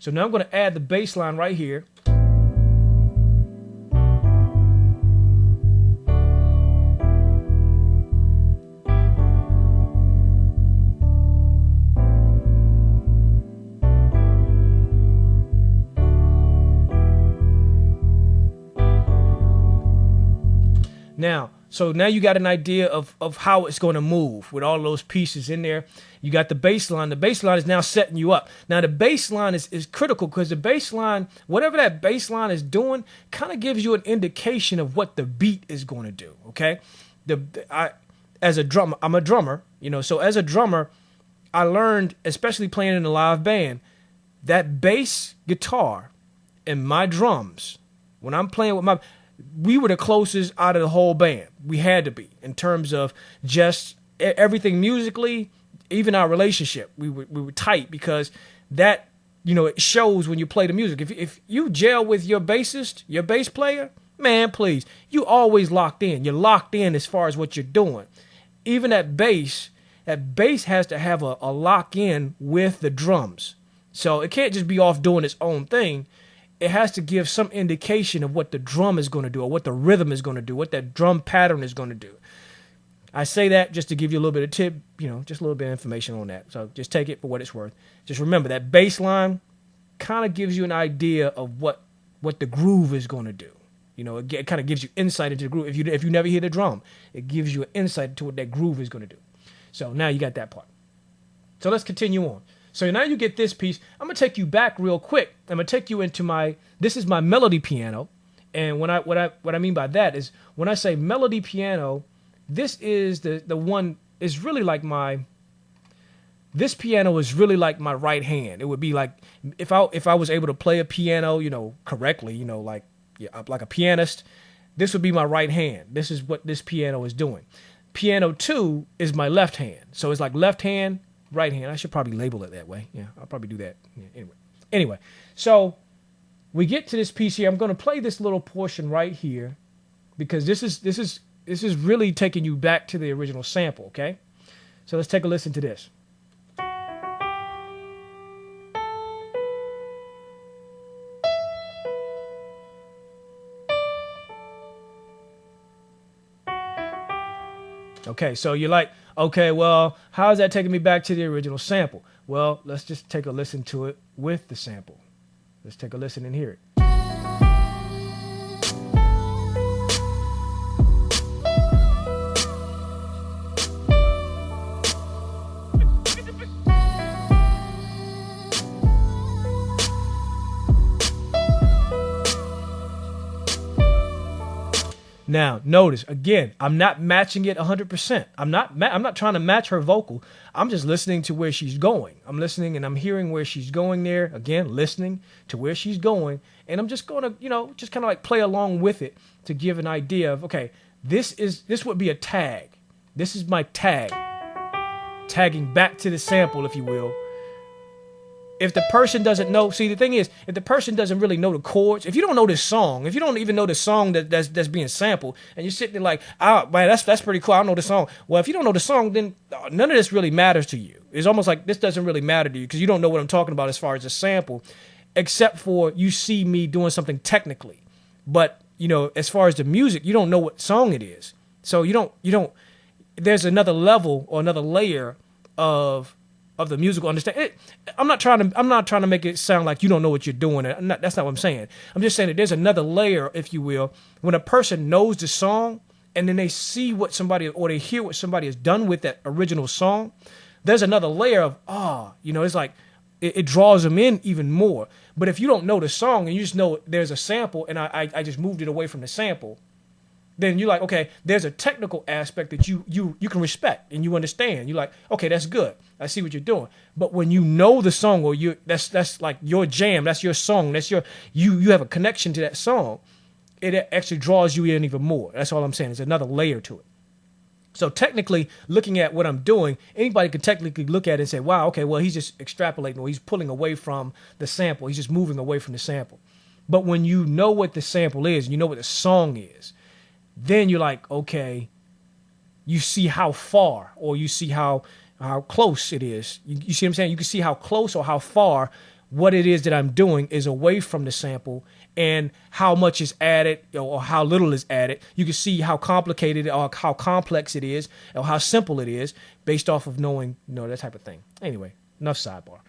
So now I'm going to add the bass line right here. Now, so now you got an idea of how it's going to move with all those pieces in there. You got the bass line. The bass line is now setting you up. Now, the bass line is critical because the bass line, whatever that bass line is doing, kind of gives you an indication of what the beat is going to do, okay? As a drummer, I'm a drummer, you know, so as a drummer, I learned, especially playing in a live band, that bass guitar and my drums, when I'm playing with we were the closest out of the whole band. We had to be in terms of just everything musically, even our relationship. We were tight because that, you know, it shows when you play the music. If you gel with your bassist, your bass player, man, please, you always locked in. You're locked in as far as what you're doing. Even that bass has to have a lock in with the drums. So it can't just be off doing its own thing. It has to give some indication of what the drum is going to do or what the rhythm is going to do, what that drum pattern is going to do. I say that just to give you a little bit of tip, you know, just a little bit of information on that. So just take it for what it's worth. Just remember that bass line kind of gives you an idea of what the groove is going to do. You know, it kind of gives you insight into the groove. If you never hear the drum, it gives you an insight into what that groove is going to do. So now you got that part. So let's continue on. So now you get this piece. I'm going to take you back real quick. I'm going to take you into this is my melody piano. And what I mean by that is when I say melody piano, this is the one is really like this piano is really like my right hand. It would be like if I was able to play a piano, you know, correctly, you know, like a pianist, this would be my right hand. This is what this piano is doing. Piano 2 is my left hand. So it's like left hand, right hand. I should probably label it that way. Yeah, I'll probably do that. Yeah, anyway, so we get to this piece here. I'm going to play this little portion right here because this is really taking you back to the original sample, okay? So let's take a listen to this. Okay, so you're like, okay, well, how is that taking me back to the original sample? Well, let's just take a listen to it with the sample. Let's take a listen and hear it. Now, notice, again, I'm not matching it 100%. I'm not trying to match her vocal. I'm just listening to where she's going. I'm listening and I'm hearing where she's going there. Again, listening to where she's going. And I'm just going to, you know, just kind of like play along with it to give an idea of, okay, this would be a tag. This is my tag. Tagging back to the sample, if you will. If the person doesn't know, see, the thing is, if the person doesn't really know the chords, if you don't know this song, if you don't even know the song that's being sampled, and you're sitting there like, man, that's pretty cool, I don't know the song. Well, if you don't know the song, then none of this really matters to you. It's almost like this doesn't really matter to you because you don't know what I'm talking about as far as the sample, except for you see me doing something technically. But, you know, as far as the music, you don't know what song it is. So you don't, there's another level or another layer of the musical understanding. I'm not trying to make it sound like you don't know what you're doing. That's not what I'm saying. I'm just saying that there's another layer, if you will, when a person knows the song and then they see what somebody or they hear what somebody has done with that original song. There's another layer of you know, it's like it draws them in even more. But if you don't know the song and you just know there's a sample and I just moved it away from the sample, then you're like, okay, there's a technical aspect that you can respect and you understand. You're like, okay, that's good. I see what you're doing. But when you know the song or that's like your jam, that's your song, that's you have a connection to that song, it actually draws you in even more. That's all I'm saying. There's another layer to it. So technically, looking at what I'm doing, anybody could technically look at it and say, wow, okay, well, he's just extrapolating or he's pulling away from the sample. He's just moving away from the sample. But when you know what the sample is, and you know what the song is, then you're like, okay, you see how far or you see how close it is. You see what I'm saying? You can see how close or how far what it is that I'm doing is away from the sample and how much is added or how little is added. You can see how complicated or how complex it is or how simple it is based off of knowing, that type of thing. Anyway, enough sidebar.